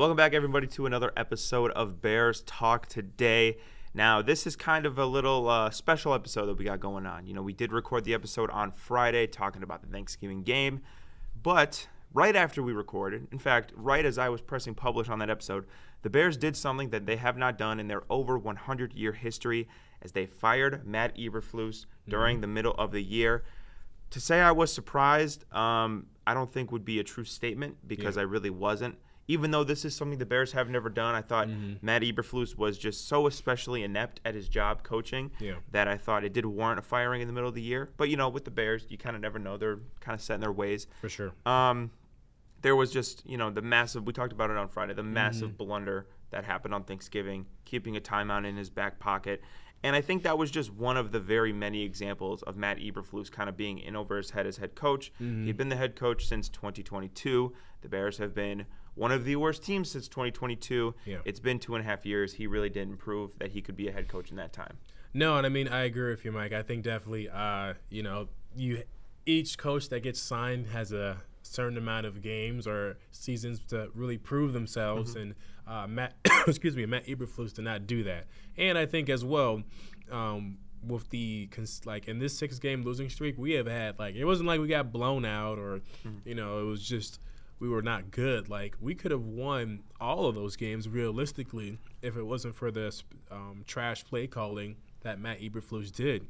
Welcome back, everybody, to another episode of Bears Talk today. Now, this is kind of a little special episode that we got going on. You know, we did record the episode on Friday talking about the Thanksgiving game, but right after we recorded, in fact, right as I was pressing publish on that episode, the Bears did something that they have not done in their over 100-year history, as they fired Matt Eberflus during the middle of the year. To say I was surprised, I don't think would be a true statement because I really wasn't. Even though this is something the Bears have never done, I thought Matt Eberflus was just so especially inept at his job coaching that I thought it did warrant a firing in the middle of the year. But, you know, with the Bears, you kind of never know. They're kind of set in their ways. For sure. There was just, you know, the massive – we talked about it on Friday, the massive blunder that happened on Thanksgiving, keeping a timeout in his back pocket. And I think that was just one of the very many examples of Matt Eberflus kind of being in over his head as head coach. He'd been the head coach since 2022. The Bears have been one of the worst teams since 2022. It's been 2.5 years. He really didn't prove that he could be a head coach in that time. No, and I mean, I agree with you, Mike. I think definitely, each coach that gets signed has a certain amount of games or seasons to really prove themselves, and Matt Eberflus did not do that. And I think as well, with the in this 6-game losing streak, we have had it wasn't like we got blown out or it was just we were not good. Like, we could have won all of those games realistically if it wasn't for this trash play calling that Matt Eberflus did.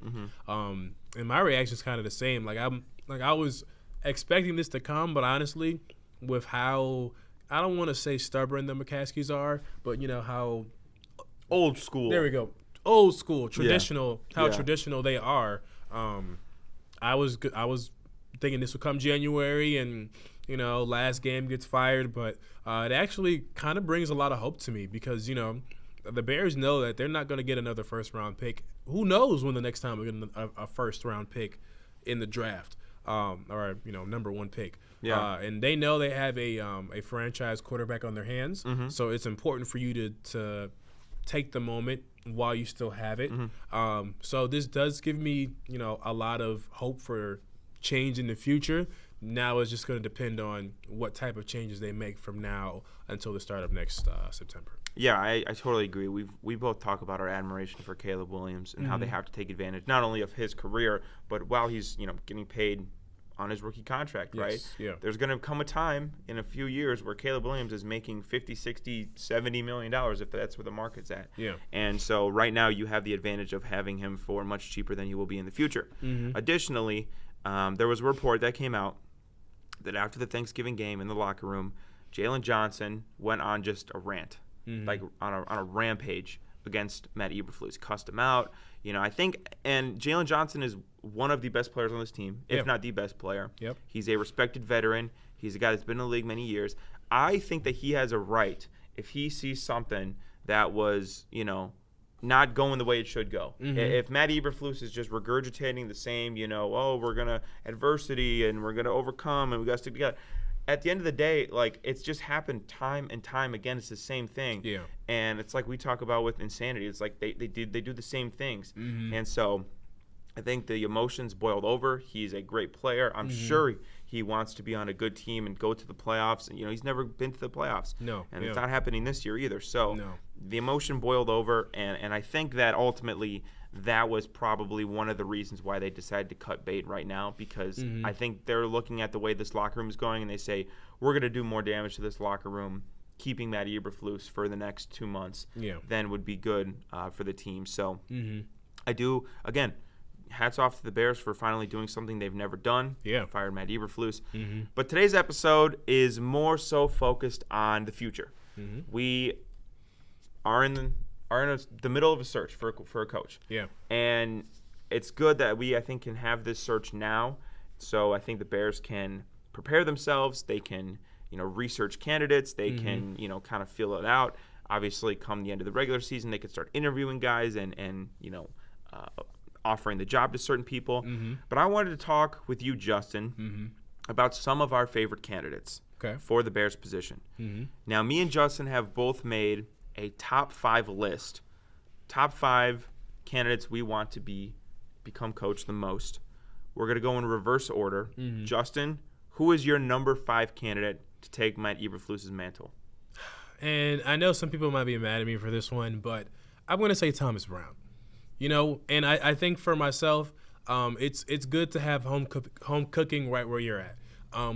And my reaction is kind of the same. I was expecting this to come, but honestly, with how I don't want to say stubborn the McCaskies are, but how old school. There we go. Old school, traditional. How traditional they are. I was thinking this would come January and last game gets fired, but it actually kind of brings a lot of hope to me because the Bears know that they're not going to get another first-round pick. Who knows when the next time we're getting a first-round pick in the draft, or number one pick. And they know they have a franchise quarterback on their hands, so it's important for you to take the moment while you still have it. So this does give me a lot of hope for change in the future. Now it's just going to depend on what type of changes they make from now until the start of next September. Yeah, I totally agree. We both talk about our admiration for Caleb Williams and how they have to take advantage not only of his career, but while he's getting paid on his rookie contract, right? Yeah. There's going to come a time in a few years where Caleb Williams is making $50, $60, $70 million if that's where the market's at. Yeah. And so right now you have the advantage of having him for much cheaper than he will be in the future. Additionally, there was a report that came out that after the Thanksgiving game in the locker room, Jalen Johnson went on just a rant, on a rampage against Matt Eberflus, cussed him out. I think, and Jalen Johnson is one of the best players on this team, if not the best player. He's a respected veteran. He's a guy that's been in the league many years. I think that he has a right, if he sees something that was, not going the way it should go. If Matt Eberflus is just regurgitating the same, we're going to adversity and we're going to overcome and we got to stick together. At the end of the day, it's just happened time and time again. It's the same thing. Yeah. And it's like we talk about with insanity. It's like they do the same things. And so I think the emotions boiled over. He's a great player. I'm sure he wants to be on a good team and go to the playoffs. And, he's never been to the playoffs. No. And it's not happening this year either. So the emotion boiled over. And I think that ultimately that was probably one of the reasons why they decided to cut bait right now, because I think they're looking at the way this locker room is going and they say, we're going to do more damage to this locker room keeping Matt Eberflus for the next 2 months than would be good for the team. So I do, again, hats off to the Bears for finally doing something they've never done. Fired Matt Eberflus. But today's episode is more so focused on the future. We are in the middle of a search for a coach. And it's good that we, I think, can have this search now. So I think the Bears can prepare themselves. They can, research candidates. They can, kind of feel it out. Obviously, come the end of the regular season, they could start interviewing guys and offering the job to certain people. But I wanted to talk with you, Justin, about some of our favorite candidates for the Bears position. Now, me and Justin have both made a top 5 list, top 5 candidates we want to become coach the most. We're going to go in reverse order. Justin, who is your number 5 candidate to take Matt Eberflus's mantle? And I know some people might be mad at me for this one, but I'm going to say Thomas Brown. And I think for myself, it's good to have home cooking right where you're at.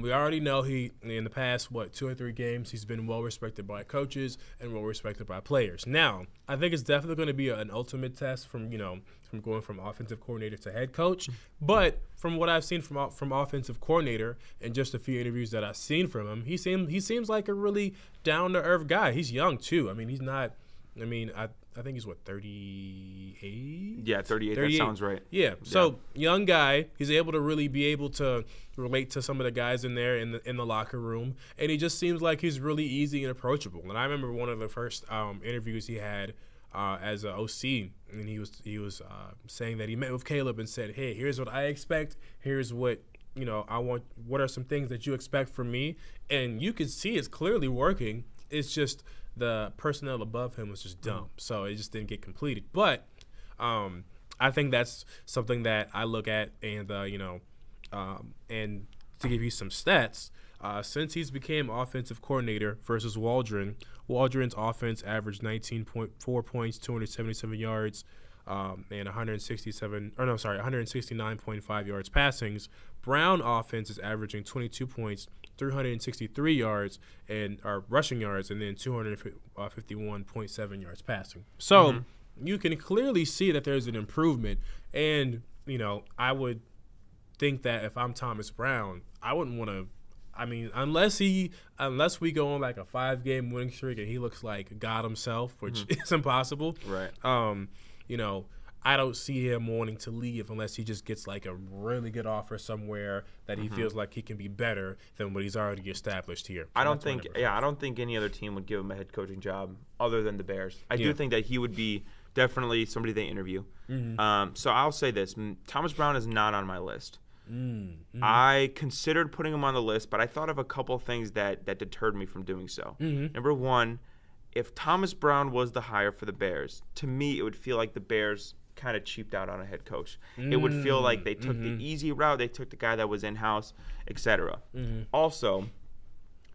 We already know he, in the past, 2 or 3 games, he's been well-respected by coaches and well-respected by players. Now, I think it's definitely going to be an ultimate test from going from offensive coordinator to head coach. But from what I've seen from offensive coordinator and just a few interviews that I've seen from him, he seems like a really down-to-earth guy. He's young, too. I mean, he's not – I think he's 38? Yeah, 38. That sounds right. Yeah. So young guy, he's able to really be able to relate to some of the guys in there in the locker room, and he just seems like he's really easy and approachable. And I remember one of the first interviews he had as an OC, and he was saying that he met with Caleb and said, "Hey, here's what I expect. Here's what I want. What are some things that you expect from me?" And you can see it's clearly working. It's just the personnel above him was just dumb, so it just didn't get completed. But I think that's something that I look at, and and to give you some stats, since he's became offensive coordinator versus Waldron's offense averaged 19.4 points, 277 yards, and 169.5 yards passings. Brown offense is averaging 22 points, 363 yards and rushing yards, and then 251.7 yards passing. So you can clearly see that there's an improvement. And I would think that if I'm Thomas Brown, I wouldn't want to. I mean, unless we go on like a 5-game winning streak and he looks like God himself, which is impossible. Right. I don't see him wanting to leave unless he just gets like a really good offer somewhere that he feels like he can be better than what he's already established here. I don't think any other team would give him a head coaching job other than the Bears. I do think that he would be definitely somebody they interview. So I'll say this: Thomas Brown is not on my list. I considered putting him on the list, but I thought of a couple things that deterred me from doing so. Number one, if Thomas Brown was the hire for the Bears, to me it would feel like the Bears kind of cheaped out on a head coach. It would feel like they took the easy route. They took the guy that was in-house, etc. Also,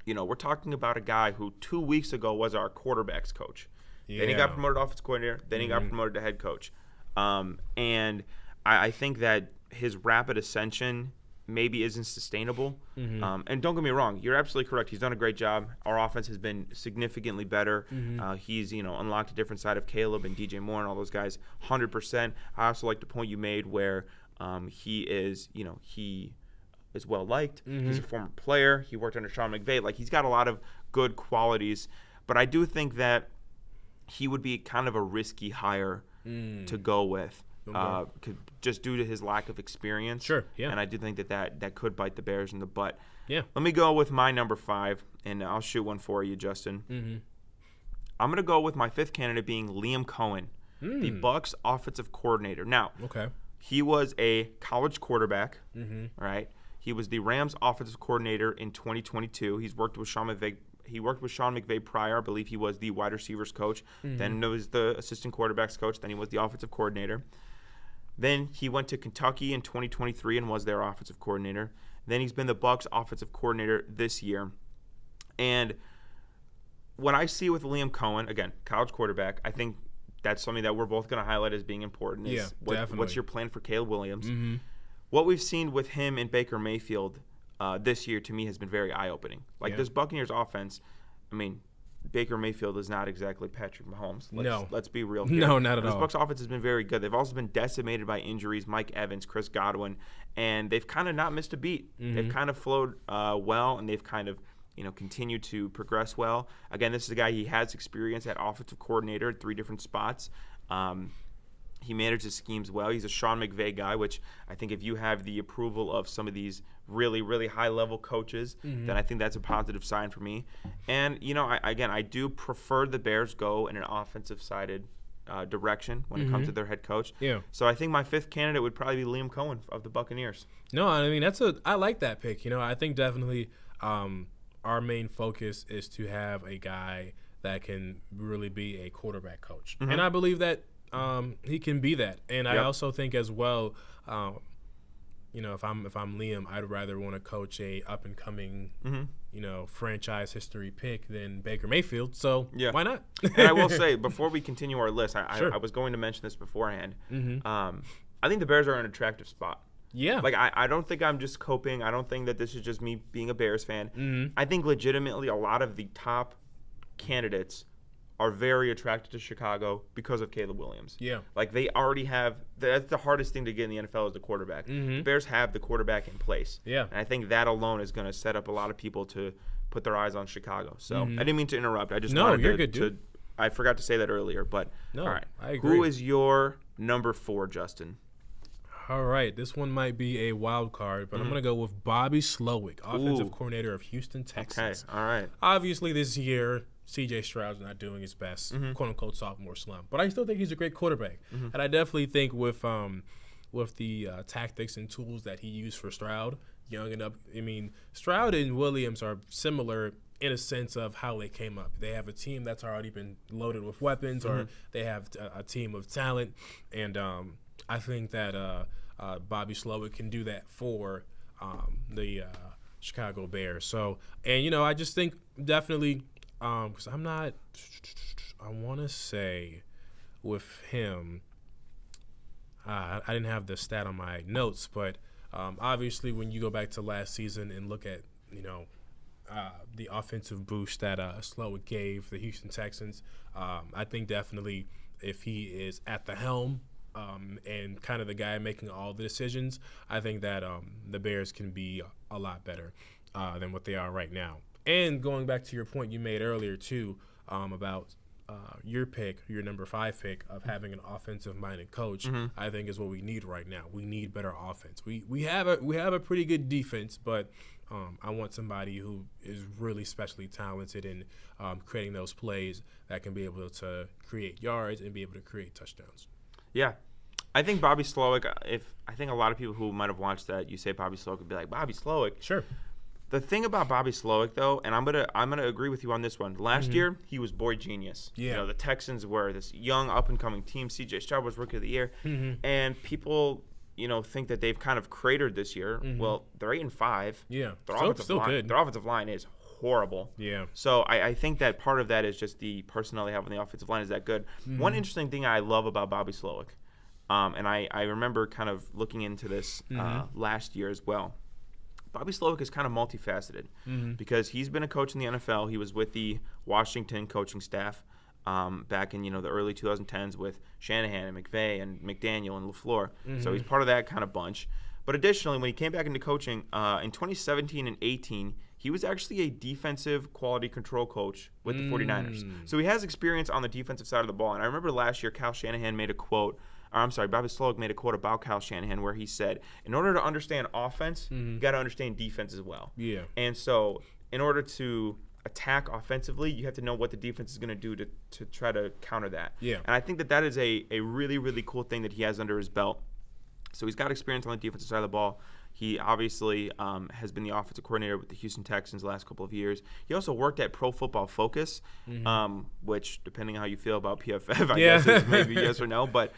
we're talking about a guy who 2 weeks ago was our quarterbacks coach. Then he got promoted to offensive coordinator. Then he got promoted to head coach. And I think that his rapid ascension maybe isn't sustainable. And don't get me wrong, you're absolutely correct. He's done a great job. Our offense has been significantly better. He's unlocked a different side of Caleb and DJ Moore and all those guys 100%. I also like the point you made where he is well liked. He's a former player. He worked under Sean McVay. Like, he's got a lot of good qualities, but I do think that he would be kind of a risky hire to go with. Just due to his lack of experience. Sure, yeah. And I do think that could bite the Bears in the butt. Yeah. Let me go with my number 5, and I'll shoot one for you, Justin. I'm going to go with my 5th candidate being Liam Cohen, the Bucs offensive coordinator. Now, he was a college quarterback, right? He was the Rams offensive coordinator in 2022. He's worked with Sean McVay. He worked with Sean McVay prior. I believe he was the wide receivers coach. Then he was the assistant quarterbacks coach. Then he was the offensive coordinator. Then he went to Kentucky in 2023 and was their offensive coordinator. Then he's been the Bucs offensive coordinator this year. And what I see with Liam Cohen, again, college quarterback, I think that's something that we're both going to highlight as being important. What's your plan for Caleb Williams? What we've seen with him and Baker Mayfield this year, to me, has been very eye-opening. This Buccaneers offense, I mean, Baker Mayfield is not exactly Patrick Mahomes. Let's be real here. No, not at all. This Bucs offense has been very good. They've also been decimated by injuries, Mike Evans, Chris Godwin, and they've kind of not missed a beat. They've kind of flowed well, and they've kind of continued to progress well. Again, this is a guy, he has experience at offensive coordinator at 3 different spots. He manages schemes well. He's a Sean McVay guy, which I think if you have the approval of some of these really, really high-level coaches, then I think that's a positive sign for me. And, I do prefer the Bears go in an offensive-sided direction when it comes to their head coach. Yeah. So I think my 5th candidate would probably be Liam Cohen of the Buccaneers. No, I mean, I like that pick. I think definitely our main focus is to have a guy that can really be a quarterback coach. And I believe that he can be that. And I also think as well, if I'm Liam, I'd rather want to coach a up and coming, franchise history pick than Baker Mayfield. So why not? And I will say, before we continue our list, Sure. I was going to mention this beforehand. I think the Bears are in an attractive spot. Yeah. Like, I don't think I'm just coping. I don't think that this is just me being a Bears fan. I think legitimately a lot of the top candidates are very attracted to Chicago because of Caleb Williams. Yeah. Like, they already have – that's the hardest thing to get in the NFL is the quarterback. The Bears have the quarterback in place. Yeah. And I think that alone is going to set up a lot of people to put their eyes on Chicago. So, I didn't mean to interrupt. I just wanted you're to, good, dude. I forgot to say that earlier, but No, all right. I agree. Who is your number 4, Justin? All right, this one might be a wild card, but I'm going to go with Bobby Slowick, offensive coordinator of Houston Texans. Okay, all right. Obviously, this year, C.J. Stroud's not doing his best, quote-unquote, sophomore slump. But I still think he's a great quarterback. And I definitely think with the tactics and tools that he used for Stroud, young enough, Stroud and Williams are similar in a sense of how they came up. They have a team that's already been loaded with weapons, or they have a team of talent. And I think that Bobby Slowick can do that for the Chicago Bears. So, and, I just think definitely because I want to say with him, I didn't have the stat on my notes, but obviously when you go back to last season and look at, the offensive boost that Slowick gave the Houston Texans, I think definitely if he is at the helm and kind of the guy making all the decisions, I think that the Bears can be a lot better than what they are right now. And going back to your point you made earlier, too, about your number 5 pick of having an offensive-minded coach, I think is what we need right now. We need better offense. We have a pretty good defense, but I want somebody who is really specially talented in creating those plays that can be able to create yards and be able to create touchdowns. Yeah. I think Bobby Slowick, I think a lot of people who might have watched that, you say Bobby Slowick would be like, Bobby Slowick. Sure. The thing about Bobby Slowick, though, and I'm gonna agree with you on this one. Last year, he was boy genius. Yeah. The Texans were this young, up-and-coming team. C.J. Stroud was Rookie of the Year. And people, think that they've kind of cratered this year. Well, they're 8-5. Yeah. Their Still good. Their offensive line is horrible. Yeah. So I think that part of that is just the personnel they have on the offensive line is that good. One interesting thing I love about Bobby Slowick, and I remember kind of looking into this last year as well. Bobby Slowick is kind of multifaceted because he's been a coach in the NFL. He was with the Washington coaching staff back in the early 2010s with Shanahan and McVay and McDaniel and LaFleur. So he's part of that kind of bunch. But additionally, when he came back into coaching in 2017 and 18, he was actually a defensive quality control coach with the 49ers. So he has experience on the defensive side of the ball. And I remember last year Bobby Slowick made a quote about Kyle Shanahan where he said, in order to understand offense, you got to understand defense as well. Yeah. And so in order to attack offensively, you have to know what the defense is going to do to try to counter that. Yeah. And I think that is a really, really cool thing that he has under his belt. So he's got experience on the defensive side of the ball. He obviously has been the offensive coordinator with the Houston Texans the last couple of years. He also worked at Pro Football Focus, which, depending on how you feel about PFF, I guess is maybe yes or no. But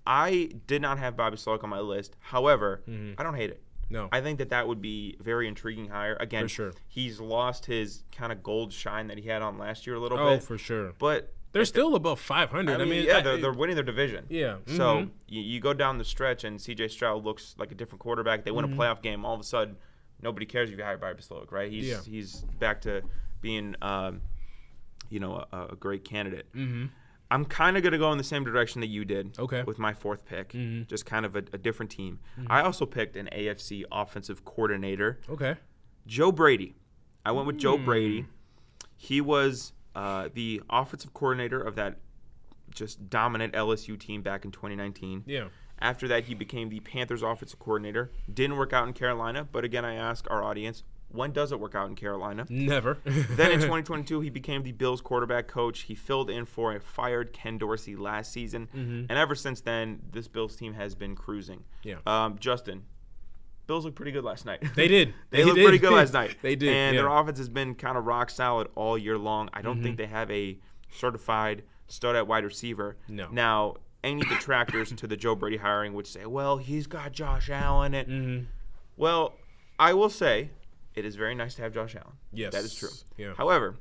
I did not have Bobby Slowick on my list. However, I don't hate it. No. I think that would be a very intriguing hire. Again, for sure. He's lost his kind of gold shine that he had on last year a little bit. Oh, for sure. But they're still above 500. They're winning their division. Yeah. So you go down the stretch, and C.J. Stroud looks like a different quarterback. They win a playoff game. All of a sudden, nobody cares if you hire Bobby Slowick, right? He's back to being, a great candidate. I'm kind of going to go in the same direction that you did with my 4th pick, just kind of a different team. I also picked an AFC offensive coordinator. Okay. Joe Brady. I went with Joe Brady. He was the offensive coordinator of that just dominant LSU team back in 2019. Yeah. After that, he became the Panthers offensive coordinator. Didn't work out in Carolina, but again, I ask our audience, when does it work out in Carolina? Never. Then in 2022, he became the Bills quarterback coach. He filled in for a fired Ken Dorsey last season. And ever since then, this Bills team has been cruising. Yeah. Justin, Bills looked pretty good last night. They did. They looked pretty good last night. They did. And their offense has been kind of rock solid all year long. I don't think they have a certified stud at wide receiver. No. Now, any detractors to the Joe Brady hiring would say, well, he's got Josh Allen. And Well, I will say it is very nice to have Josh Allen. Yes. That is true. Yeah. However,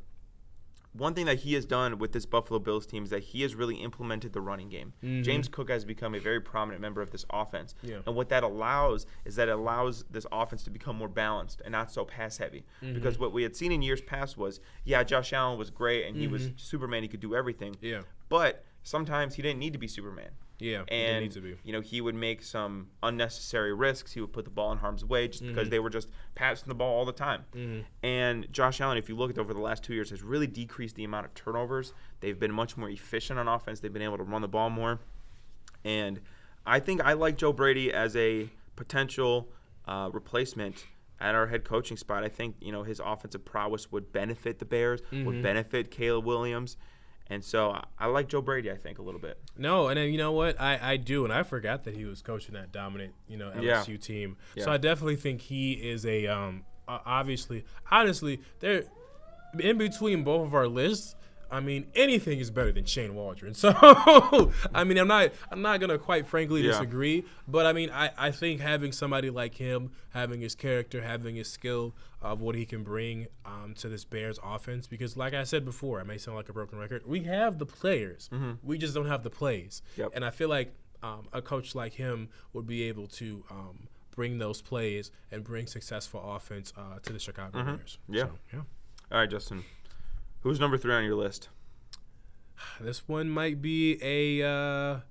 one thing that he has done with this Buffalo Bills team is that he has really implemented the running game. Mm-hmm. James Cook has become a very prominent member of this offense. Yeah. And what that allows is that it allows this offense to become more balanced and not so pass heavy. Mm-hmm. Because what we had seen in years past was, Josh Allen was great and he was Superman. He could do everything. Yeah. But sometimes he didn't need to be Superman. Yeah, and needs to be. He would make some unnecessary risks. He would put the ball in harm's way just because they were just passing the ball all the time. And Josh Allen, if you look at over the last 2 years, has really decreased the amount of turnovers. They've been much more efficient on offense. They've been able to run the ball more. And I think I like Joe Brady as a potential replacement at our head coaching spot. I think his offensive prowess would benefit the Bears, would benefit Caleb Williams. And so I like Joe Brady, I think, a little bit. No, and then you know what? I do, and I forgot that he was coaching that dominant, LSU team. Yeah. So I definitely think he is a honestly, they're in between both of our lists. I mean, anything is better than Shane Waldron. So, I mean, I'm not gonna quite frankly disagree, but I mean, I think having somebody like him, having his character, having his skill of what he can bring to this Bears offense, because like I said before, I may sound like a broken record, we have the players, we just don't have the plays, and I feel like a coach like him would be able to bring those plays and bring successful offense to the Chicago Bears. Yeah. So, yeah. All right, Justin. Who's number 3 on your list? This one might be a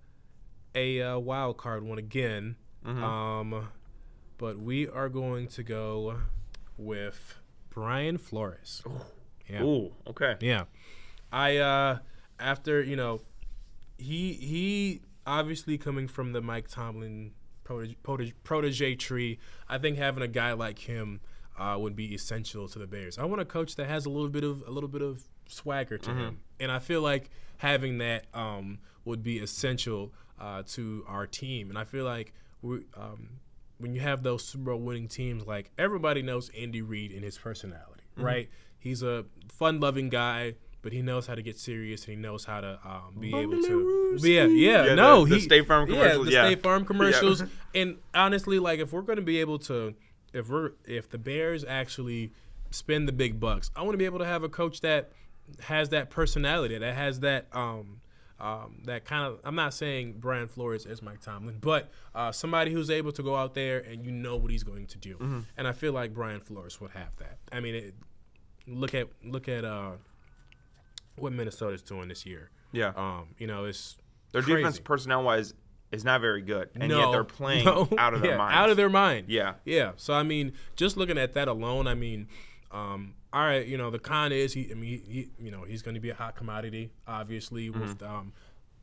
wild card one again, but we are going to go with Brian Flores. Yeah. Ooh, okay. Yeah, after he obviously coming from the Mike Tomlin protege tree. I think having a guy like him would be essential to the Bears. I want a coach that has a little bit of swagger to him, and I feel like having that would be essential to our team. And I feel like when you have those Super Bowl winning teams, like everybody knows Andy Reid and his personality, right? He's a fun-loving guy, but he knows how to get serious, and he knows how to be able to. The State Farm commercials. State Farm commercials. And honestly, like if we're going to be able to. If the Bears actually spend the big bucks, I want to be able to have a coach that has that personality, that has that that kind of. I'm not saying Brian Flores is Mike Tomlin, but somebody who's able to go out there and what he's going to do. And I feel like Brian Flores would have that. I mean, look at what Minnesota's doing this year. Yeah. It's their crazy. Defense personnel-wise is not very good, and yet they're playing out of their minds. Out of their mind. Yeah. Yeah. So, I mean, just looking at that alone, I mean, all right, the con is he's going to be a hot commodity, obviously, with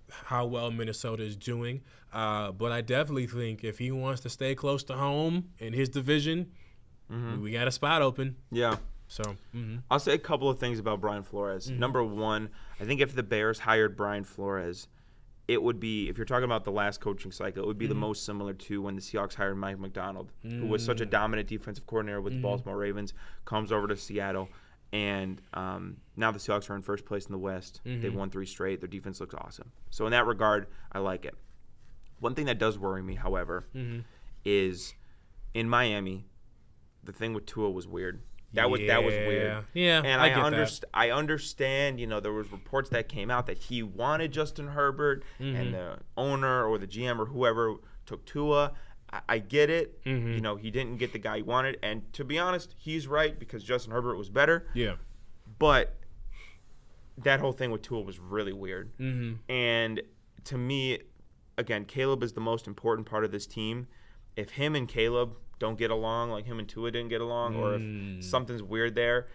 how well Minnesota is doing. But I definitely think if he wants to stay close to home in his division, we got a spot open. Yeah. So I'll say a couple of things about Brian Flores. Number one, I think if the Bears hired Brian Flores, it would be, if you're talking about the last coaching cycle, it would be the most similar to when the Seahawks hired Mike McDonald, who was such a dominant defensive coordinator with the Baltimore Ravens, comes over to Seattle, and now the Seahawks are in first place in the West. They've won 3 straight. Their defense looks awesome. So in that regard, I like it. One thing that does worry me, however, is in Miami, the thing with Tua was weird. That was weird. Yeah, and I understand, there was reports that came out that he wanted Justin Herbert and the owner or the GM or whoever took Tua. I get it. He didn't get the guy he wanted. And to be honest, he's right because Justin Herbert was better. Yeah. But that whole thing with Tua was really weird. And to me, again, Caleb is the most important part of this team. If him and Caleb don't get along, like him and Tua didn't get along, or if something's weird there,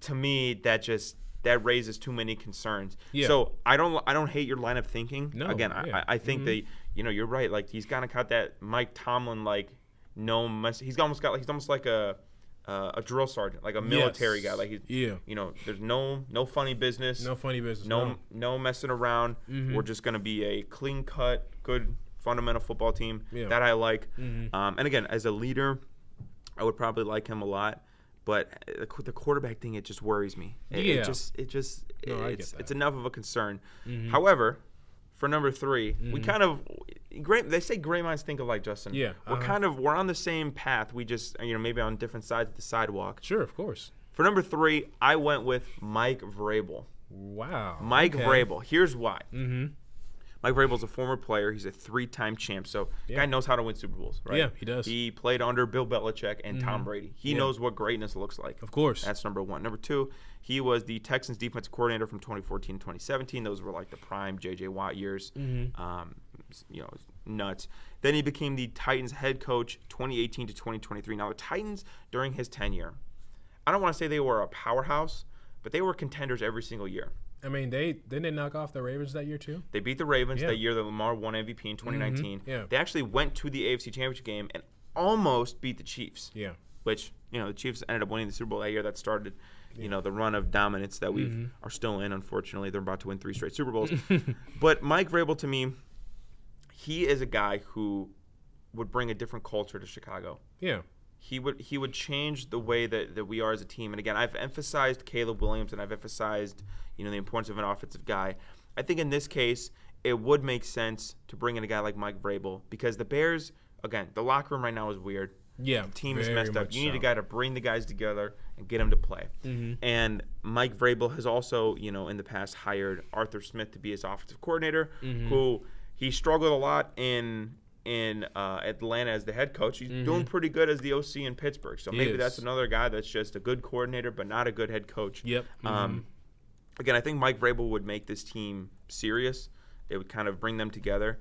to me that raises too many concerns. So I don't hate your line of thinking. No, again, I think that you're right. Like he's kind of got that Mike Tomlin he's almost like a drill sergeant, like a military guy. Like there's no funny business. No funny business. No messing around. We're just gonna be a clean cut, good fundamental football team that I like. And again, as a leader, I would probably like him a lot. But the quarterback thing, it just worries me. It's enough of a concern. However, for number 3, we kind of they say great minds think alike, Justin. Yeah. We're on the same path. We just maybe on different sides of the sidewalk. Sure, of course. For number 3, I went with Mike Vrabel. Wow. Mike Vrabel. Here's why. Mm-hmm. Mike Vrabel's a former player. He's a 3-time champ. So the guy knows how to win Super Bowls, right? Yeah, he does. He played under Bill Belichick and Tom Brady. He knows what greatness looks like. Of course. That's number 1. Number 2, he was the Texans defensive coordinator from 2014 to 2017. Those were like the prime J.J. Watt years. Nuts. Then he became the Titans head coach 2018 to 2023. Now, the Titans, during his tenure, I don't want to say they were a powerhouse, but they were contenders every single year. I mean, didn't they knock off the Ravens that year too? They beat the Ravens that year that Lamar won MVP in 2019. Yeah. They actually went to the AFC Championship game and almost beat the Chiefs. Yeah. Which, the Chiefs ended up winning the Super Bowl that year. That started, the run of dominance that we are still in, unfortunately. They're about to win 3 straight Super Bowls. But Mike Vrabel, to me, he is a guy who would bring a different culture to Chicago. Yeah. He would change the way that we are as a team. And again, I've emphasized Caleb Williams and I've emphasized, the importance of an offensive guy. I think in this case, it would make sense to bring in a guy like Mike Vrabel because the Bears, again, the locker room right now is weird. Yeah. The team is messed up. You need a guy to bring the guys together and get them to play. And Mike Vrabel has also, in the past hired Arthur Smith to be his offensive coordinator, who he struggled a lot in Atlanta as the head coach. He's doing pretty good as the OC in Pittsburgh. So maybe that's another guy that's just a good coordinator but not a good head coach. Yep. Again, I think Mike Vrabel would make this team serious. They would kind of bring them together.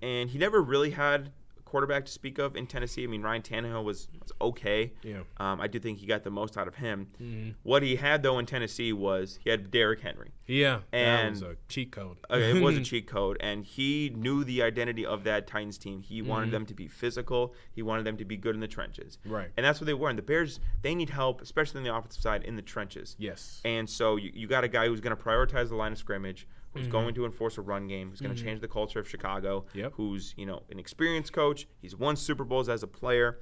And he never really had a quarterback to speak of in Tennessee. I mean, Ryan Tannehill was okay. Yeah. I do think he got the most out of him. What he had, though, in Tennessee was he had Derrick Henry. Yeah, and that was a cheat code. It was a cheat code, and he knew the identity of that Titans team. He wanted them to be physical. He wanted them to be good in the trenches. Right. And that's what they were. And the Bears, they need help, especially on the offensive side, in the trenches. Yes. And so you got a guy who's going to prioritize the line of scrimmage, who's going to enforce a run game, who's going to change the culture of Chicago, who's, an experienced coach. He's won Super Bowls as a player.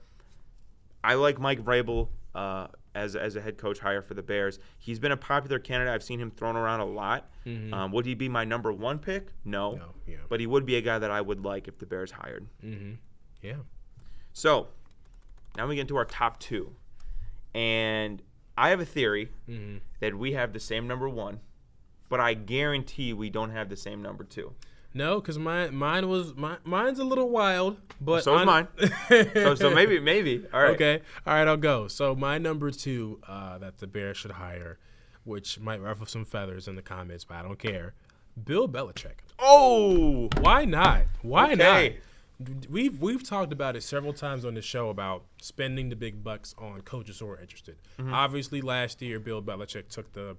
I like Mike Vrabel as a head coach hire for the Bears. He's been a popular candidate. I've seen him thrown around a lot. Would he be my number 1 pick? No. Yeah. But he would be a guy that I would like if the Bears hired. Yeah. So now we get into our top 2. And I have a theory that we have the same number 1, but I guarantee we don't have the same number 2. No, because mine's a little wild, but so is mine. so maybe. All right. Okay. All right, I'll go. So my number 2 that the Bears should hire, which might ruffle some feathers in the comments, but I don't care. Bill Belichick. Oh, why not? Why not? We've talked about it several times on the show about spending the big bucks on coaches who are interested. Obviously, last year Bill Belichick took the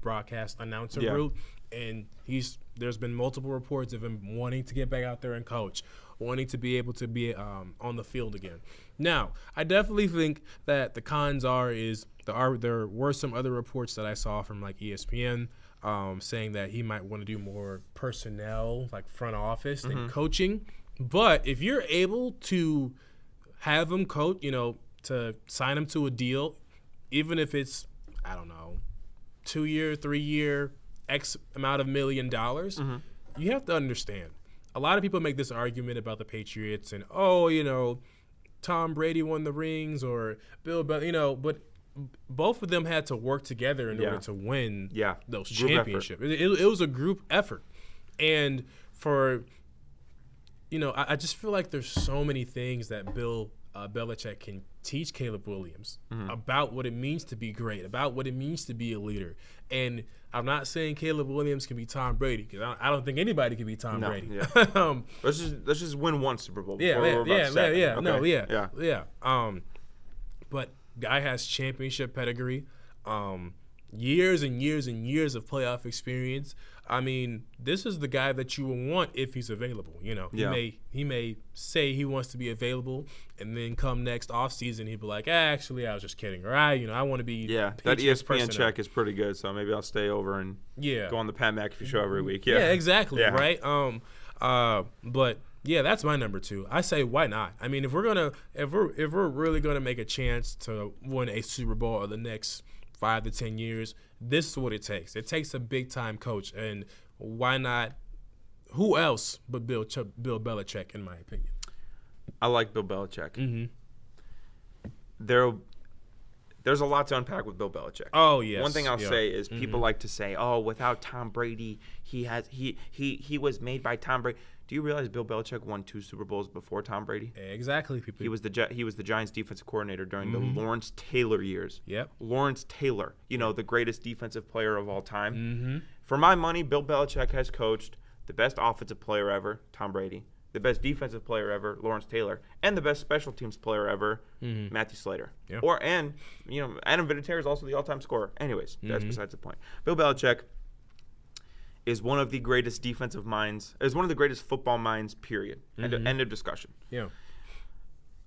broadcast announcer route, and there's been multiple reports of him wanting to get back out there and coach, wanting to be able to be on the field again. Now, I definitely think that the cons there were some other reports that I saw from like ESPN saying that he might want to do more personnel, like front office than coaching. But if you're able to have him coach, to sign him to a deal, even if it's, I don't know, 2-year, 3-year, X amount of $1 million, you have to understand. A lot of people make this argument about the Patriots and, Tom Brady won the rings or Bill Belichick, but both of them had to work together in order to win those championships. It was a group effort. And for, I just feel like there's so many things that Bill Belichick can teach Caleb Williams about what it means to be great, about what it means to be a leader. And I'm not saying Caleb Williams can be Tom Brady because I don't think anybody can be Tom Brady. Yeah. let's just win 1 Super Bowl. But guy has championship pedigree, years and years and years of playoff experience. I mean, this is the guy that you will want if he's available. He may say he wants to be available, and then come next offseason, he'd be like, actually, I was just kidding. Or I want to be that ESPN check is pretty good, so maybe I'll stay over and go on the Pat McAfee show every week. Yeah, exactly, right? But yeah, that's my number 2. I say, why not? I mean, if we're really gonna make a chance to win a Super Bowl or the next 5 to 10 years, this is what it takes. It takes a big time coach, and why not Who else but Bill Belichick, in my opinion? I like Bill Belichick. Mm-hmm. There's a lot to unpack with Bill Belichick. Oh, yes. One thing I'll say is people like to say, "Oh, without Tom Brady, he was made by Tom Brady." Do you realize Bill Belichick won 2 Super Bowls before Tom Brady? Exactly. People. He was the Giants' defensive coordinator during the Lawrence Taylor years. Yep. Lawrence Taylor, the greatest defensive player of all time. Mm-hmm. For my money, Bill Belichick has coached the best offensive player ever, Tom Brady, the best defensive player ever, Lawrence Taylor, and the best special teams player ever, Matthew Slater. Yeah. Adam Vinatieri is also the all-time scorer. Anyways, that's besides the point. Bill Belichick is one of the greatest defensive minds, is one of the greatest football minds, period. End of discussion. Yeah.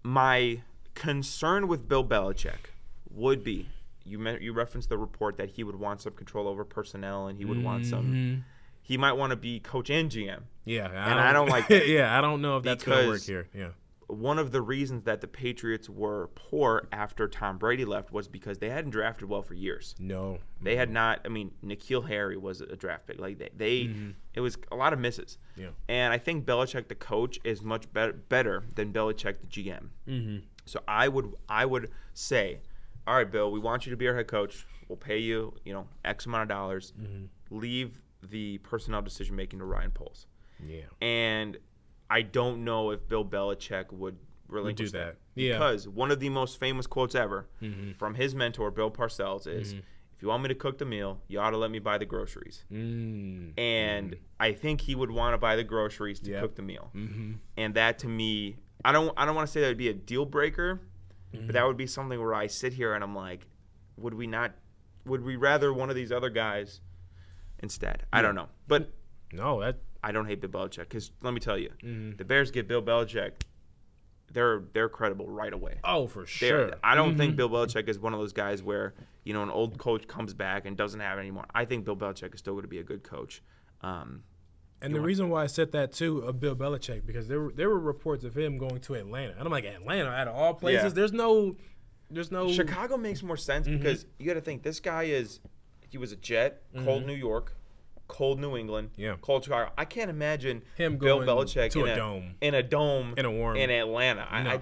My concern with Bill Belichick would be, you referenced the report that he would want some control over personnel and he would want some, he might want to be coach and GM. Yeah. I don't like that. Yeah, I don't know if that's going to work here. Yeah. One of the reasons that the Patriots were poor after Tom Brady left was because they hadn't drafted well for years. No. They had not. I mean, N'Keal Harry was a draft pick. Like it was a lot of misses. Yeah. And I think Belichick, the coach, is much better than Belichick, the GM. Mm-hmm. So I would say, all right, Bill, we want you to be our head coach. We'll pay you, X amount of dollars. Leave the personnel decision making to Ryan Poles. Yeah. And I don't know if Bill Belichick would relinquish that. Yeah. Because one of the most famous quotes ever from his mentor, Bill Parcells, is, if you want me to cook the meal, you ought to let me buy the groceries. And I think he would want to buy the groceries to cook the meal. And that, to me, I don't want to say that would be a deal breaker, but that would be something where I sit here and I'm like, would we rather one of these other guys instead? I don't know. But no, I don't hate Bill Belichick because let me tell you, the Bears get Bill Belichick, they're credible right away. Oh, for sure. I don't think Bill Belichick is one of those guys where an old coach comes back and doesn't have it anymore. I think Bill Belichick is still going to be a good coach. And the reason why I said that too of Bill Belichick, because there were reports of him going to Atlanta, and I'm like, Atlanta out of all places. Yeah. There's no. Chicago makes more sense because you got to think this guy he was a Jet, cold New York, cold New England, cold Chicago. I can't imagine him Bill going Belichick to in a dome in Atlanta. No,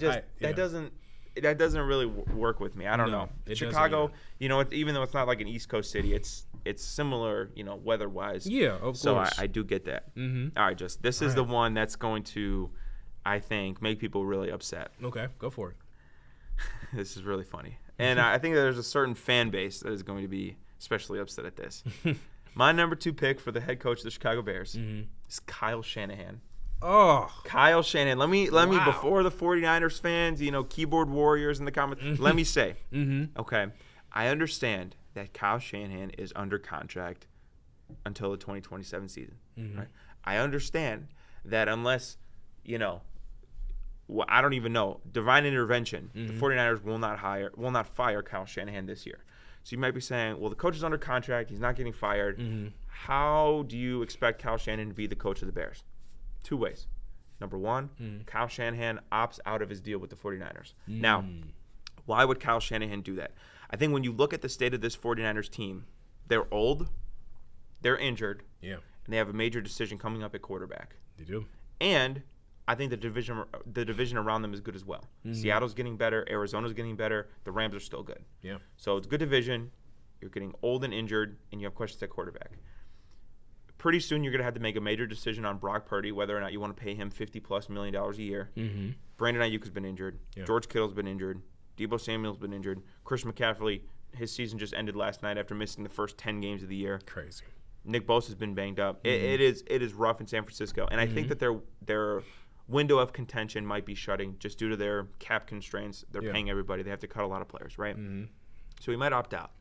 that doesn't really work with me. I don't know. Chicago, even though it's not like an East Coast city, it's similar, weather-wise. Yeah, of course. So I do get that. All right, this is the one that's going to, I think, make people really upset. Okay, go for it. This is really funny. And I think there's a certain fan base that is going to be especially upset at this. My number 2 pick for the head coach of the Chicago Bears is Kyle Shanahan. Oh, Kyle Shanahan. Let me before the 49ers fans, keyboard warriors in the comments, let me say, okay, I understand that Kyle Shanahan is under contract until the 2027 season. Right? I understand that unless, I don't even know, divine intervention, the 49ers will not fire Kyle Shanahan this year. So you might be saying, well, the coach is under contract, he's not getting fired. How do you expect Kyle Shanahan to be the coach of the Bears? 2 ways. Number 1, Kyle Shanahan opts out of his deal with the 49ers. Now, why would Kyle Shanahan do that? I think when you look at the state of this 49ers team, they're old, they're injured, and they have a major decision coming up at quarterback. They do. And I think the division around them is good as well. Seattle's getting better, Arizona's getting better, the Rams are still good. Yeah. So it's a good division. You're getting old and injured, and you have questions at quarterback. Pretty soon you're going to have to make a major decision on Brock Purdy, whether or not you want to pay him $50+ million a year. Brandon Ayuk has been injured. George Kittle's been injured. Deebo Samuel's been injured. Christian McCaffrey, his season just ended last night after missing the first 10 games of the year. Crazy. Nick Bosa's been banged up. It is rough in San Francisco, and I think that their window of contention might be shutting just due to their cap constraints. They're paying everybody. They have to cut a lot of players, right? So he might opt out.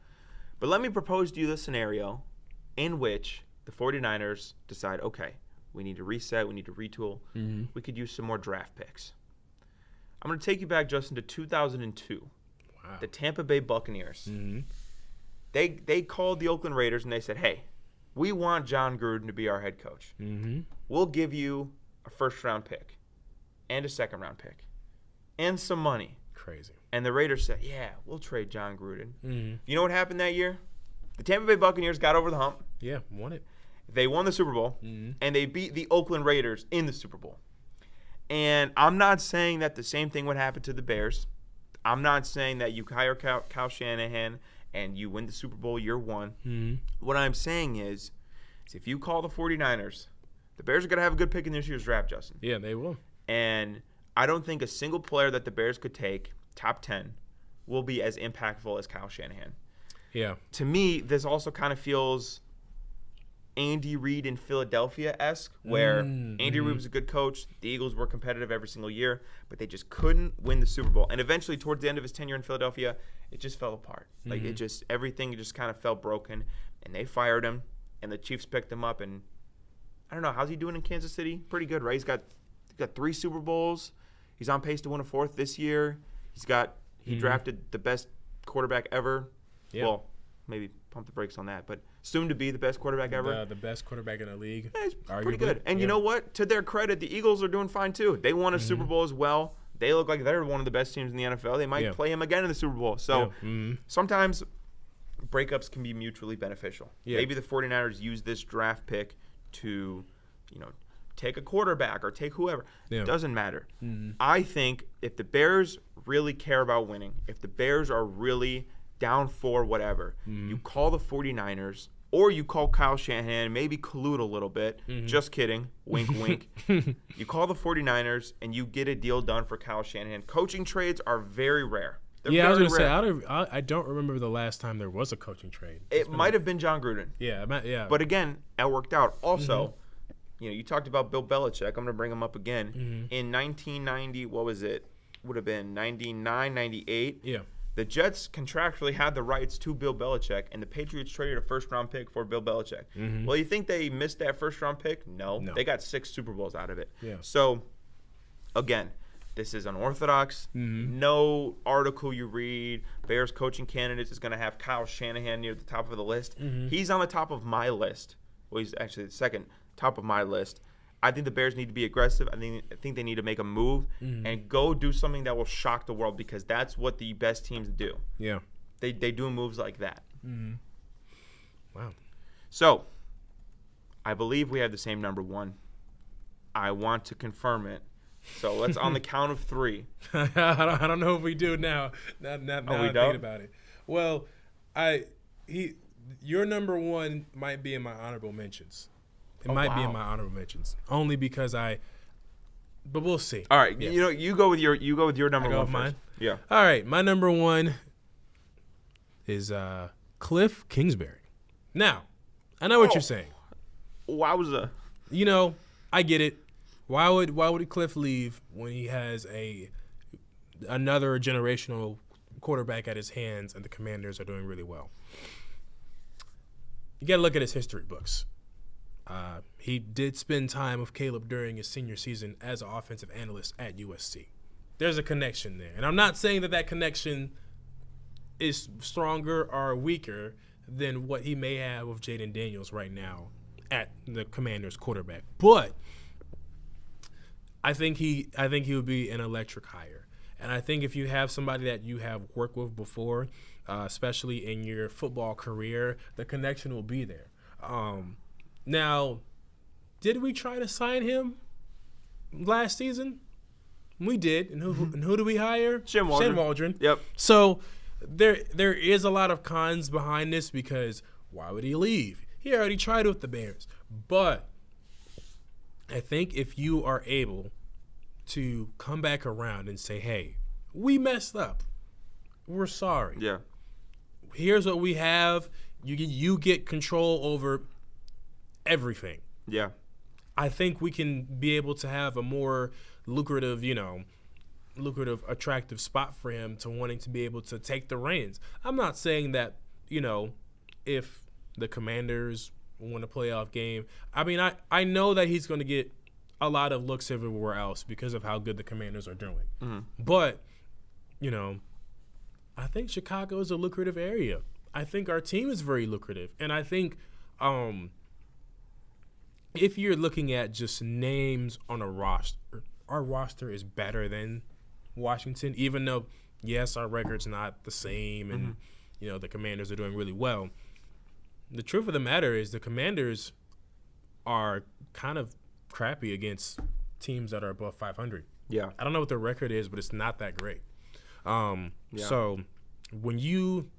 But let me propose to you the scenario in which the 49ers decide, okay, we need to reset, we need to retool. We could use some more draft picks. I'm going to take you back, Justin, to 2002. Wow. The Tampa Bay Buccaneers. They called the Oakland Raiders and they said, hey, we want John Gruden to be our head coach. We'll give you a first-round pick and a second-round pick and some money. Crazy. And the Raiders said, yeah, we'll trade John Gruden. You know what happened that year? The Tampa Bay Buccaneers got over the hump. Yeah, won it. They won the Super Bowl, and they beat the Oakland Raiders in the Super Bowl. And I'm not saying that the same thing would happen to the Bears. I'm not saying that you hire Kyle Shanahan and you win the Super Bowl year one. What I'm saying is if you call the 49ers, the Bears are going to have a good pick in this year's draft, Justin. Yeah, they will. And I don't think a single player that the Bears could take, top 10, will be as impactful as Kyle Shanahan. Yeah. To me, this also kind of feels Andy Reid in Philadelphia-esque, where Andy Reid was a good coach. The Eagles were competitive every single year, but they just couldn't win the Super Bowl. And eventually, towards the end of his tenure in Philadelphia, it just fell apart. Like everything just kind of felt broken, and they fired him, and the Chiefs picked him up. And I don't know, how's he doing in Kansas City? Pretty good, right? He's got 3 Super Bowls. He's on pace to win a 4th this year. He drafted the best quarterback ever. Yeah. Well, maybe pump the brakes on that, but soon to be the best quarterback ever. The best quarterback in the league. Yeah, he's pretty good. And you know what? To their credit, the Eagles are doing fine too. They won a Super Bowl as well. They look like they're one of the best teams in the NFL. They might play him again in the Super Bowl. So sometimes breakups can be mutually beneficial. Yeah. Maybe the 49ers use this draft pick to, take a quarterback or take whoever. Yeah. It doesn't matter. I think if the Bears really care about winning, if the Bears are really down for whatever, you call the 49ers or you call Kyle Shanahan, maybe collude a little bit. Just kidding. Wink, wink. You call the 49ers and you get a deal done for Kyle Shanahan. Coaching trades are very rare. I was going to say, I don't remember the last time there was a coaching trade. It might have been John Gruden. Yeah. But again, that worked out. Also, you talked about Bill Belichick. I'm going to bring him up again. In 1990, what was it? Would have been 99, 98. Yeah. The Jets contractually had the rights to Bill Belichick, and the Patriots traded a first-round pick for Bill Belichick. Well, you think they missed that first-round pick? No. They got 6 Super Bowls out of it. Yeah. So, again, this is unorthodox. No article you read, Bears coaching candidates is going to have Kyle Shanahan near the top of the list. He's on the top of my list. Well, he's actually the second top of my list. I think the Bears need to be aggressive. I think they need to make a move and go do something that will shock the world, because that's what the best teams do. Yeah. They do moves like that. Wow. So, I believe we have the same number 1. I want to confirm it. So let's on the count of 3. I don't know if we do now. Now I think about it. Well, your number 1 might be in my honorable mentions. It might be in my honorable mentions, only because but we'll see. All right, you go with your number 1 first. Mine? Yeah. All right, my number 1 is Cliff Kingsbury. Now, I know what you're saying. Wowza. I get it. Why would Cliff leave when he has another generational quarterback at his hands and the Commanders are doing really well? You got to look at his history books. He did spend time with Caleb during his senior season as an offensive analyst at USC. There's a connection there. And I'm not saying that connection is stronger or weaker than what he may have with Jaden Daniels right now at the Commanders quarterback. But I think he would be an electric hire. And I think if you have somebody that you have worked with before, especially in your football career, the connection will be there. Now, did we try to sign him last season? We did. And who do we hire? Shane Waldron. Yep. So there is a lot of cons behind this, because why would he leave? He already tried with the Bears. But I think if you are able to come back around and say, hey, we messed up. We're sorry. Yeah. Here's what we have. You get control over everything. Yeah. I think we can be able to have a more lucrative, attractive spot for him to wanting to be able to take the reins. I'm not saying that, if the Commanders win a playoff game, I know that he's going to get a lot of looks everywhere else because of how good the Commanders are doing. But, I think Chicago is a lucrative area. I think our team is very lucrative. And I think if you're looking at just names on a roster, our roster is better than Washington, even though, yes, our record's not the same and, the Commanders are doing really well. The truth of the matter is the Commanders are kind of crappy against teams that are above 500. Yeah. I don't know what their record is, but it's not that great. So when you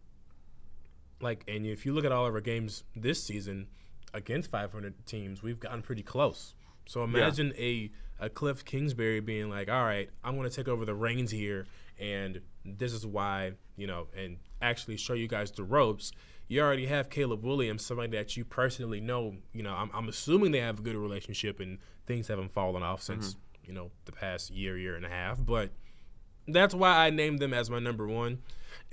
and if you look at all of our games this season against 500 teams, we've gotten pretty close. So imagine a Cliff Kingsbury being like, all right, I'm going to take over the reins here, and this is why, and actually show you guys the ropes. You already have Caleb Williams, somebody that you personally know. I'm assuming they have a good relationship and things haven't fallen off since, the past year and a half. But that's why I named them as my number one.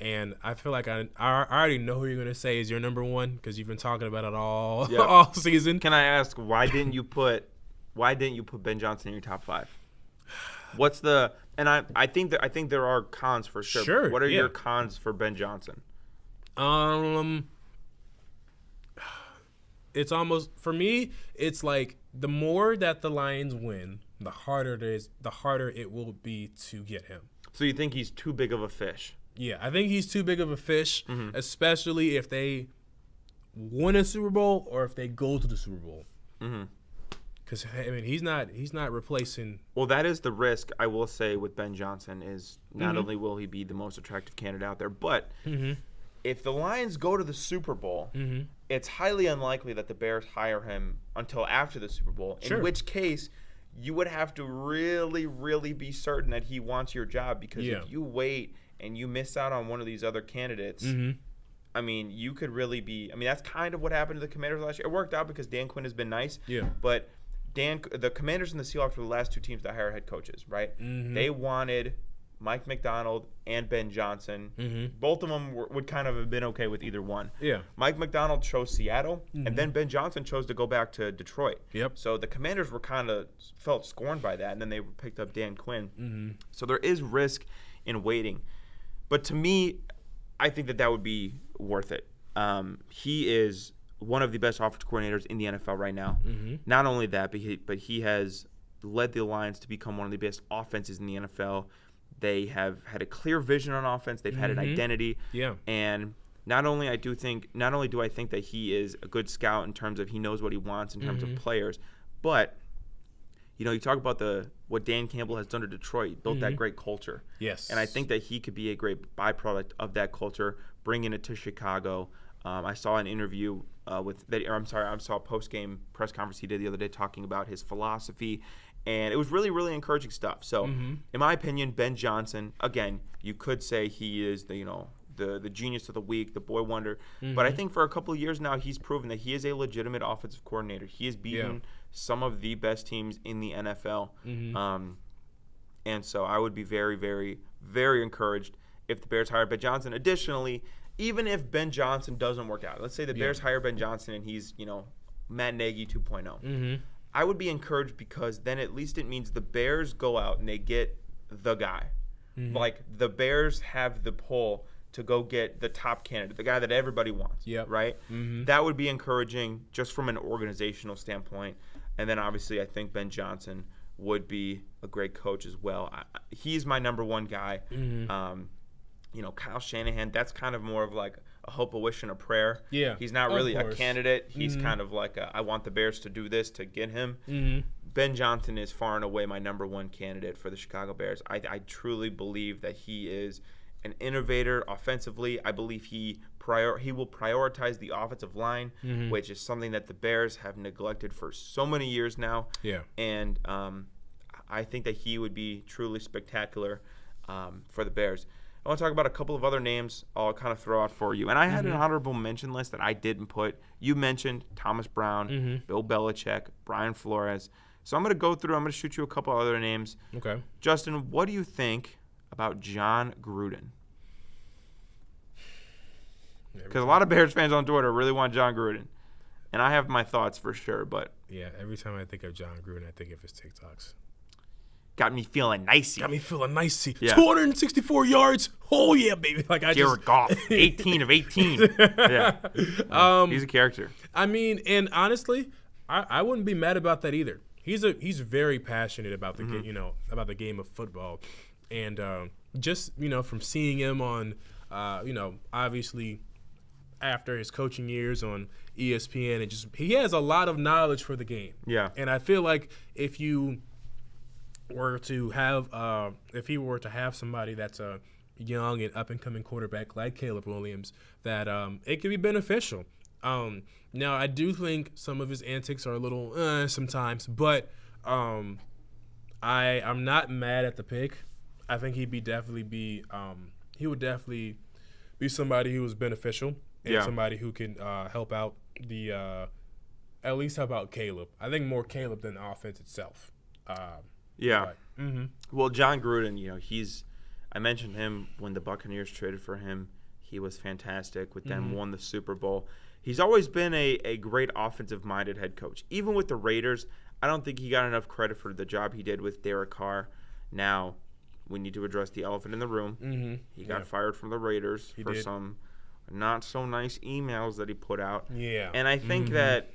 And I feel like I already know who you're going to say is your number one because you've been talking about it all season. Can I ask, why didn't you put Ben Johnson in your top 5? What's the – and I think there are cons for sure. Sure. What are your cons for Ben Johnson? It's almost – for me, it's like the more that the Lions win, the harder it will be to get him. So you think he's too big of a fish? Yeah, I think he's too big of a fish, especially if they win a Super Bowl or if they go to the Super Bowl. Because he's not replacing. Well, that is the risk I will say with Ben Johnson is not only will he be the most attractive candidate out there, but if the Lions go to the Super Bowl, it's highly unlikely that the Bears hire him until after the Super Bowl. In which case, you would have to really, really be certain that he wants your job because if you wait and you miss out on one of these other candidates, I mean, you could really be – I mean, that's kind of what happened to the Commanders last year. It worked out because Dan Quinn has been nice. Yeah. But the Commanders and the Seahawks were the last two teams that hired head coaches, right? They wanted Mike McDonald and Ben Johnson. Both of them would kind of have been okay with either one. Yeah. Mike McDonald chose Seattle, and then Ben Johnson chose to go back to Detroit. Yep. So the Commanders were kind of felt scorned by that, and then they picked up Dan Quinn. So there is risk in waiting. But to me, I think that would be worth it. He is one of the best offensive coordinators in the NFL right now. Not only that, but he has led the Lions to become one of the best offenses in the NFL. They have had a clear vision on offense. They've had an identity. Yeah. And not only do I think that he is a good scout in terms of he knows what he wants in terms of players, but you talk about what Dan Campbell has done to Detroit, built that great culture. Yes. And I think that he could be a great byproduct of that culture, bringing it to Chicago. I saw an interview I saw a post-game press conference he did the other day talking about his philosophy, and it was really, really encouraging stuff. So, in my opinion, Ben Johnson, again, you could say he is the genius of the week, the boy wonder. But I think for a couple of years now, he's proven that he is a legitimate offensive coordinator. He has beaten some of the best teams in the NFL. And so I would be very, very, very encouraged if the Bears hire Ben Johnson. Additionally, even if Ben Johnson doesn't work out, let's say the Bears hire Ben Johnson and he's, Matt Nagy 2.0. I would be encouraged because then at least it means the Bears go out and they get the guy. Like the Bears have the pull to go get the top candidate, the guy that everybody wants, right? That would be encouraging just from an organizational standpoint. And then obviously I think Ben Johnson would be a great coach as well. He's my number one guy. Kyle Shanahan, that's kind of more of like a hope, a wish, and a prayer. Yeah, he's not really a candidate. He's kind of like I want the Bears to do this to get him. Ben Johnson is far and away my number one candidate for the Chicago Bears. I truly believe that he is an innovator offensively. I believe he will prioritize the offensive line, which is something that the Bears have neglected for so many years now. Yeah, and I think that he would be truly spectacular for the Bears. I want to talk about a couple of other names I'll kind of throw out for you. And I had an honorable mention list that I didn't put. You mentioned Thomas Brown, Bill Belichick, Brian Flores. So I'm going to shoot you a couple other names. Okay. Justin, what do you think about John Gruden? Because a lot of Bears fans on Twitter really want John Gruden. And I have my thoughts for sure, but. Yeah, every time I think of John Gruden, I think of his TikToks. Got me feeling nicey. Yeah. 264 yards. Oh, yeah, baby. Jared Goff, 18 of 18. Yeah. He's a character. I mean, and honestly, I wouldn't be mad about that either. He's very passionate about the about the game of football. And just, from seeing him on, obviously after his coaching years on ESPN, and he has a lot of knowledge for the game. Yeah. And I feel like if you were to have if he were to have somebody that's a young and up and coming quarterback like Caleb Williams, that it could be beneficial. Now I do think some of his antics are a little sometimes, but I'm not mad at the pick. I think he would definitely be somebody who was beneficial and somebody who can help out at least help out Caleb. I think more Caleb than the offense itself. Well, John Gruden, I mentioned him when the Buccaneers traded for him. He was fantastic with them, won the Super Bowl. He's always been a great offensive-minded head coach. Even with the Raiders, I don't think he got enough credit for the job he did with Derek Carr. Now, we need to address the elephant in the room. He got fired from the Raiders for some not-so-nice emails that he put out. Yeah. And I think that,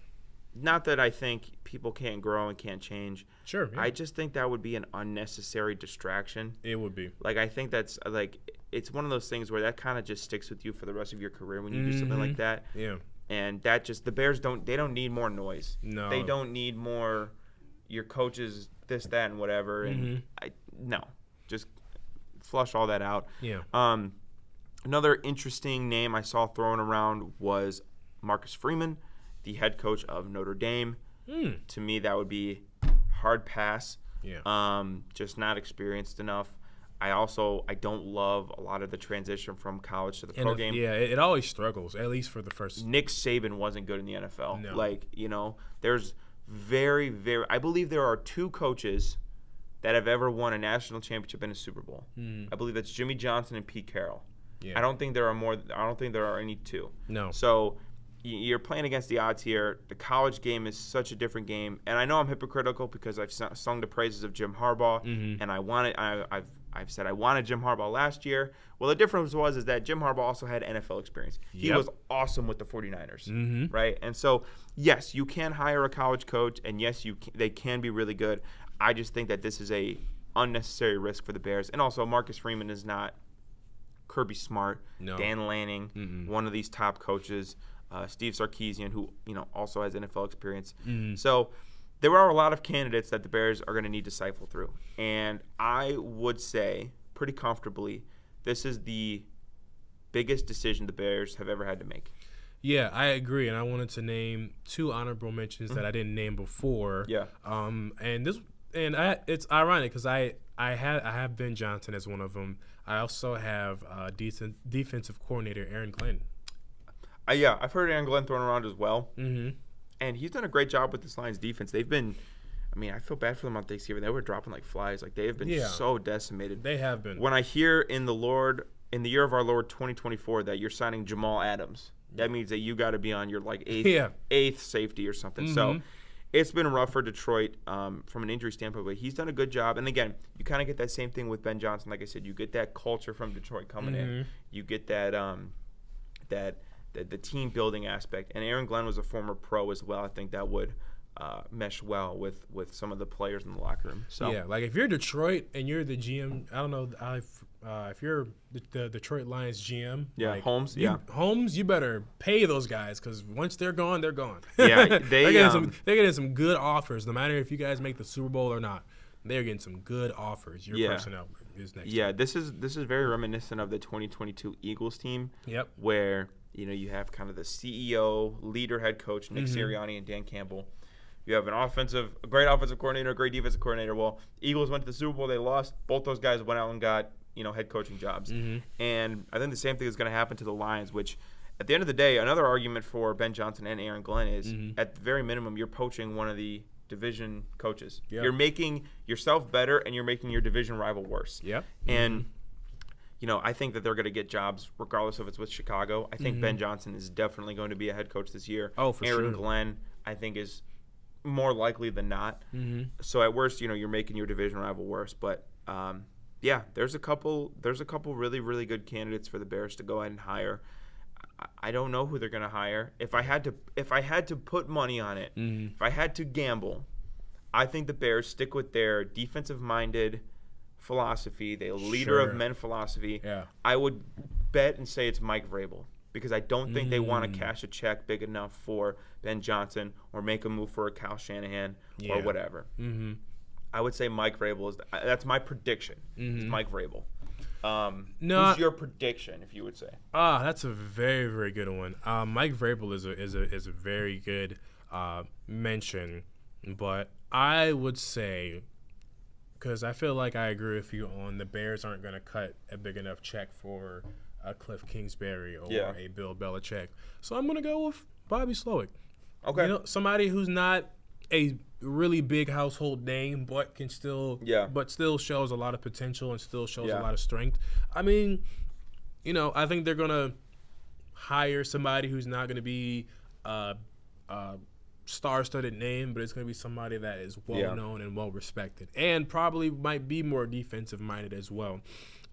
not that I think people can't grow and can't change. Sure. Yeah. I just think that would be an unnecessary distraction. It would be. Like, I think that's, it's one of those things where that kind of just sticks with you for the rest of your career when you do something like that. Yeah. And that just, the Bears don't need more noise. No. They don't need more, your coaches, this, that, and whatever. And no. Just flush all that out. Yeah. Another interesting name I saw thrown around was Marcus Freeman, the head coach of Notre Dame. To me, that would be hard pass. Yeah. Just not experienced enough. I don't love a lot of the transition from college to the pro game. Yeah, it always struggles, at least for the first. Nick Saban wasn't good in the NFL. No. There's very, very – I believe there are 2 coaches that have ever won a national championship in a Super Bowl. I believe that's Jimmy Johnson and Pete Carroll. Yeah. I don't think there are any 2. No. So you're playing against the odds here. The college game is such a different game, and I know I'm hypocritical because I've sung the praises of Jim Harbaugh, and I've said I wanted Jim Harbaugh last year. Well, the difference is that Jim Harbaugh also had NFL experience. He was awesome with the 49ers, right? And so, yes, you can hire a college coach, and yes, they can be really good. I just think that this is a unnecessary risk for the Bears. And also, Marcus Freeman is not Kirby Smart, Dan Lanning, one of these top coaches, Steve Sarkisian, who also has NFL experience. So there are a lot of candidates that the Bears are going to need to siphon through. And I would say pretty comfortably this is the biggest decision the Bears have ever had to make. Yeah, I agree, and I wanted to name 2 honorable mentions that I didn't name before. Yeah. It's ironic because I have Ben Johnson as one of them. I also have defensive coordinator Aaron Glenn. I've heard Aaron Glenn thrown around as well. And he's done a great job with this Lions defense. They've been, I feel bad for them on Thanksgiving. They were dropping like flies. Like, they have been so decimated. They have been. When I hear in the year of our Lord 2024 that you're signing Jamal Adams, that means that you got to be on your eighth safety or something. So it's been rough for Detroit from an injury standpoint, but he's done a good job. And again, you kind of get that same thing with Ben Johnson. Like I said, you get that culture from Detroit coming in. You get that the team building aspect. And Aaron Glenn was a former pro as well. I think that would mesh well with some of the players in the locker room. So yeah, like if you're Detroit and you're the GM, I don't know if you're the Detroit Lions GM. Yeah, like, Holmes. Holmes, you better pay those guys because once they're gone, they're gone. Yeah, they're getting some good offers. No matter if you guys make the Super Bowl or not, they're getting some good offers. Your personnel is next. Yeah, this is very reminiscent of the 2022 Eagles team. Yep. Where you have kind of the CEO, leader, head coach Nick Sirianni and Dan Campbell. You have a great offensive coordinator, a great defensive coordinator. Well, Eagles went to the Super Bowl. They lost. Both those guys went out and got head coaching jobs. And I think the same thing is going to happen to the Lions, which at the end of the day, another argument for Ben Johnson and Aaron Glenn is at the very minimum, you're poaching one of the division coaches. Yep. You're making yourself better and you're making your division rival worse. Yep. And I think that they're going to get jobs regardless if it's with Chicago. I think Ben Johnson is definitely going to be a head coach this year. Oh, for sure. Aaron Glenn, I think, is more likely than not. So at worst, you're making your division rival worse. But there's a couple really, really good candidates for the Bears to go ahead and hire. I don't know who they're going to hire. If I had to put money on it, if I had to gamble, I think the Bears stick with their defensive-minded philosophy, the leader of men philosophy. Yeah. I would bet and say it's Mike Vrabel. because I don't think they want to cash a check big enough for Ben Johnson or make a move for a Kyle Shanahan or whatever. Mm-hmm. I would say Mike Vrabel that's my prediction. Is Mike Vrabel. Who's your prediction, if you would say? That's a very, very good one. Mike Vrabel is a very good mention, but I would say, because I feel like I agree with you on the Bears aren't going to cut a big enough check for a Cliff Kingsbury or a Bill Belichick. So I'm going to go with Bobby Slowick. Okay. Somebody who's not a really big household name, but still shows a lot of potential and still shows a lot of strength. I mean, I think they're going to hire somebody who's not going to be a star-studded name, but it's going to be somebody that is well-known and well-respected and probably might be more defensive-minded as well.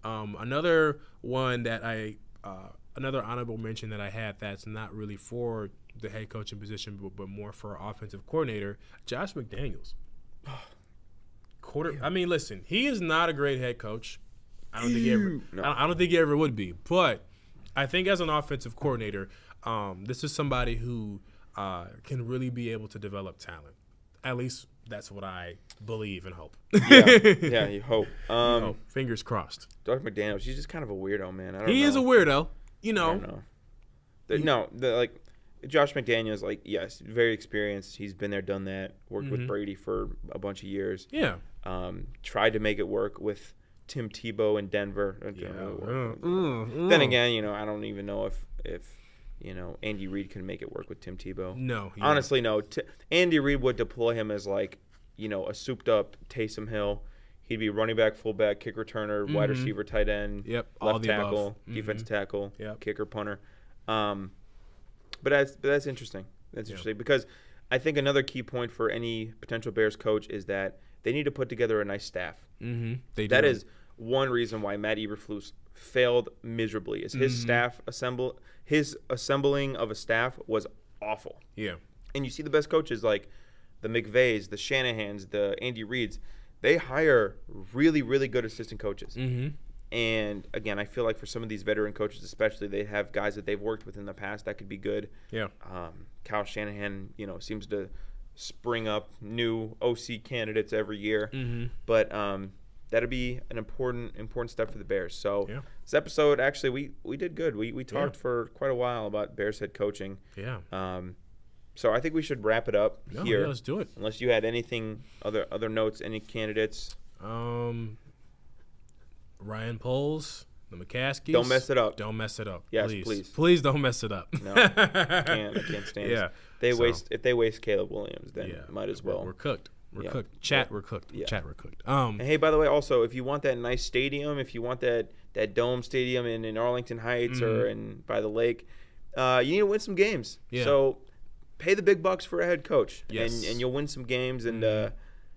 Another one that another honorable mention that I had that's not really for the head coaching position, but more for offensive coordinator, Josh McDaniels. I mean, listen, he is not a great head coach. I don't think he ever would be. But I think as an offensive coordinator, this is somebody who can really be able to develop talent. At least that's what I believe and hope. Yeah, you hope. Fingers crossed. Josh McDaniels, he's just kind of a weirdo, man. He is a weirdo. I don't know. Josh McDaniels, yes, very experienced. He's been there, done that. Worked with Brady for a bunch of years. Yeah. Tried to make it work with Tim Tebow in Denver. Then again, I don't even know if Andy Reid can make it work with Tim Tebow. No. Honestly, no. Andy Reid would deploy him as a souped-up Taysom Hill. He'd be running back, fullback, kick returner, wide receiver, tight end, left tackle, defensive tackle, kicker, punter. But that's interesting. That's interesting because I think another key point for any potential Bears coach is that they need to put together a nice staff. Mm-hmm. That is one reason why Matt Eberflus failed miserably. Is his his assembling of a staff was awful. Yeah. And you see the best coaches like the McVays, the Shanahans, the Andy Reids. They hire really, really good assistant coaches. Mm-hmm. And, again, I feel like for some of these veteran coaches especially, they have guys that they've worked with in the past that could be good. Yeah. Kyle Shanahan, seems to spring up new OC candidates every year. Mm-hmm. But that'll be an important step for the Bears. So this episode, actually, we did good. We talked for quite a while about Bears head coaching. Yeah. So I think we should wrap it up here. Yeah, let's do it. Unless you had anything, other notes, any candidates. Ryan Poles, the McCaskies. Don't mess it up. Don't mess it up. Yes, please. Please don't mess it up. No, I can't stand it. If they waste Caleb Williams, then might as well. We're cooked. We're cooked. We're cooked. Chat, we're cooked. And hey, by the way, also, if you want that nice stadium, if you want that dome stadium in Arlington Heights or by the lake, you need to win some games. Yeah. So pay the big bucks for a head coach, and you'll win some games, and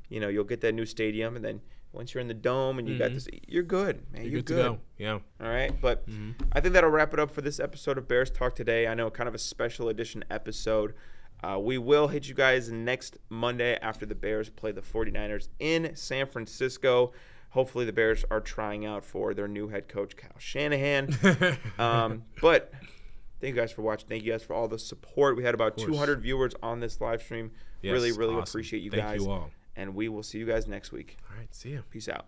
you'll get that new stadium, and then once you're in the dome and you got this, you're good, man. You're good. To go. Yeah. All right, but I think that'll wrap it up for this episode of Bears Talk today. I know kind of a special edition episode. We will hit you guys next Monday after the Bears play the 49ers in San Francisco. Hopefully the Bears are trying out for their new head coach, Kyle Shanahan. But thank you guys for watching. Thank you guys for all the support. We had about 200 viewers on this live stream. Really, really awesome. Appreciate you Thank guys. You all. And we will see you guys next week. All right, see you. Peace out.